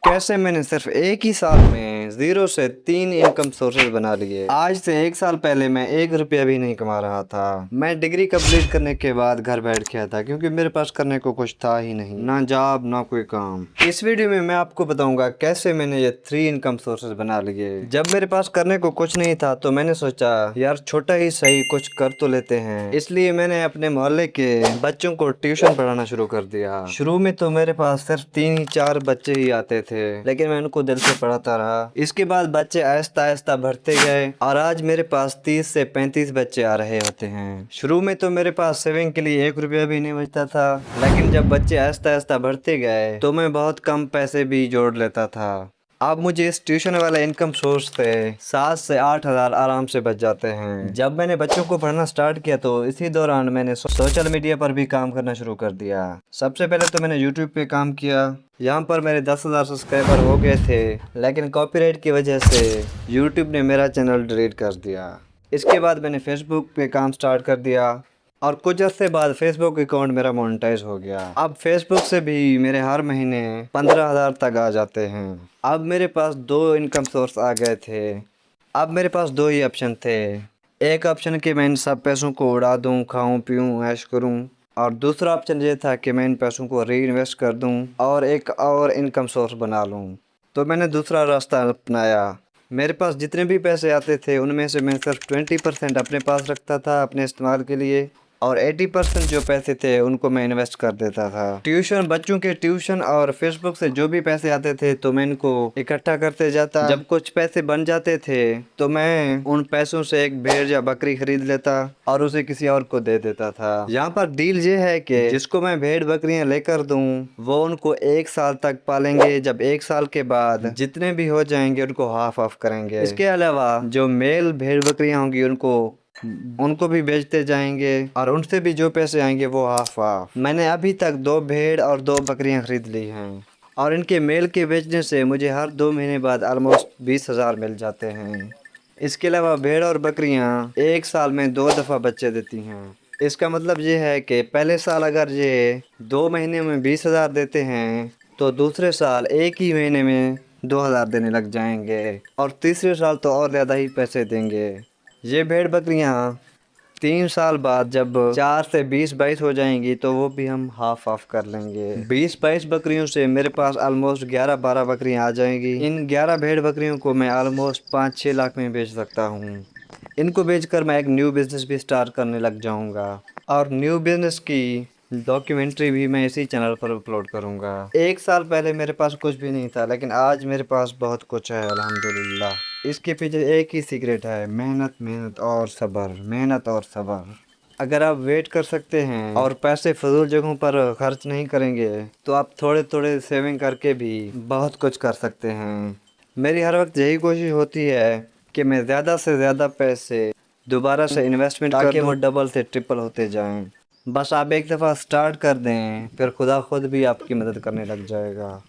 कैसे मैंने सिर्फ एक ही साल में 0 से 3 इनकम सोर्सेज बना लिए। आज से 1 साल पहले मैं 1 रुपया भी नहीं कमा रहा था। मैं डिग्री कंप्लीट करने के बाद घर बैठ गया था क्योंकि मेरे पास करने को कुछ था ही नहीं, ना जॉब ना कोई काम। इस वीडियो में मैं आपको बताऊंगा कैसे मैंने ये 3 इनकम सोर्सेज बना लिए। जब मेरे पास करने को कुछ नहीं था तो मैंने सोचा यार छोटा ही सही कुछ कर तो लेते हैं, इसलिए मैंने अपने मोहल्ले के बच्चों को ट्यूशन पढ़ाना शुरू कर दिया। शुरू में तो मेरे पास सिर्फ 3-4 बच्चे ही आते थे, लेकिन मैं उनको दिल से पढ़ाता रहा। इसके बाद बच्चे आहिस्ता आहिस्ता बढ़ते गए और आज मेरे पास 30 से 35 बच्चे आ रहे होते हैं। शुरू में तो मेरे पास सेविंग के लिए 1 रुपया भी नहीं बचता था, लेकिन जब बच्चे आहिस्ता आहिस्ता बढ़ते गए तो मैं बहुत कम पैसे भी जोड़ लेता था। अब मुझे इस ट्यूशन वाले इनकम सोर्स से 7 से 8 हज़ार आराम से बच जाते हैं। जब मैंने बच्चों को पढ़ना स्टार्ट किया तो इसी दौरान मैंने सोशल मीडिया पर भी काम करना शुरू कर दिया। सबसे पहले तो मैंने यूट्यूब पे काम किया। यहाँ पर मेरे 10,000 सब्सक्राइबर हो गए थे, लेकिन कॉपीराइट की वजह से यूट्यूब ने मेरा चैनल डिलीट कर दिया। इसके बाद मैंने फेसबुक पे काम स्टार्ट कर दिया और कुछ अर्से बाद फेसबुक अकाउंट मेरा मोनेटाइज हो गया। अब फेसबुक से भी मेरे हर महीने 15,000 तक आ जाते हैं। अब मेरे पास 2 इनकम सोर्स आ गए थे। अब मेरे पास 2 ही ऑप्शन थे। एक ऑप्शन कि मैं इन सब पैसों को उड़ा दूं, खाऊं पीऊं ऐश करूं, और दूसरा ऑप्शन ये था कि मैं इन पैसों को री इन्वेस्ट कर दूं और एक और इनकम सोर्स बना लूं। तो मैंने दूसरा रास्ता अपनाया। मेरे पास जितने भी पैसे आते थे उनमें से मैं सिर्फ 20% अपने पास रखता था अपने इस्तेमाल के लिए, और 80% जो पैसे थे उनको मैं इन्वेस्ट कर देता था। ट्यूशन, बच्चों के ट्यूशन और फेसबुक से जो भी पैसे आते थे तो मैं इनको इकट्ठा करते जाता। जब कुछ पैसे बन जाते थे तो मैं उन पैसों से एक भेड़ या बकरी खरीद लेता और उसे किसी और को दे देता था। यहाँ पर डील ये है कि जिसको मैं भेड़ बकरियां लेकर दूं वो उनको 1 साल तक पालेंगे। जब 1 साल के बाद जितने भी हो जाएंगे उनको हाफ ऑफ करेंगे। इसके अलावा जो मेल भेड़ बकरियां होंगी उनको भी बेचते जाएंगे और उनसे भी जो पैसे आएंगे वो हाफ हाफ। मैंने अभी तक 2 भेड़ और 2 बकरियां खरीद ली हैं और इनके मेल के बेचने से मुझे हर 2 महीने बाद ऑलमोस्ट 20,000 मिल जाते हैं। इसके अलावा भेड़ और बकरियां 1 साल में 2 दफ़ा बच्चे देती हैं। इसका मतलब ये है कि पहले साल अगर ये 2 महीने में 20,000 देते हैं तो दूसरे साल 1 ही महीने में 2,000 देने लग जाएंगे और तीसरे साल तो और ज़्यादा ही पैसे देंगे। ये भेड़ बकरियां 3 साल बाद जब 4 से 20-22 हो जाएंगी तो वो भी हम हाफ ऑफ कर लेंगे। 20-22 बकरियों से मेरे पास ऑलमोस्ट 11-12 बकरियां आ जाएंगी। इन 11 भेड़ बकरियों को मैं ऑलमोस्ट 5-6 लाख में बेच सकता हूँ। इनको बेचकर मैं एक न्यू बिज़नेस भी स्टार्ट करने लग जाऊँगा और न्यू बिज़नेस की डॉक्यूमेंट्री भी मैं इसी चैनल पर अपलोड करूँगा। 1 साल पहले मेरे पास कुछ भी नहीं था, लेकिन आज मेरे पास बहुत कुछ है अल्हम्दुलिल्लाह। इसके पीछे एक ही सीक्रेट है, मेहनत, मेहनत और सब्र, मेहनत और सब्र। अगर आप वेट कर सकते हैं और पैसे फजूल जगहों पर खर्च नहीं करेंगे तो आप थोड़े थोड़े सेविंग करके भी बहुत कुछ कर सकते हैं। मेरी हर वक्त यही कोशिश होती है कि मैं ज़्यादा से ज़्यादा पैसे दोबारा से इन्वेस्टमेंट कर ताकि वो डबल से ट्रिपल होते जाएं। बस आप एक दफ़ा स्टार्ट कर दें, फिर खुदा खुद भी आपकी मदद करने लग जाएगा।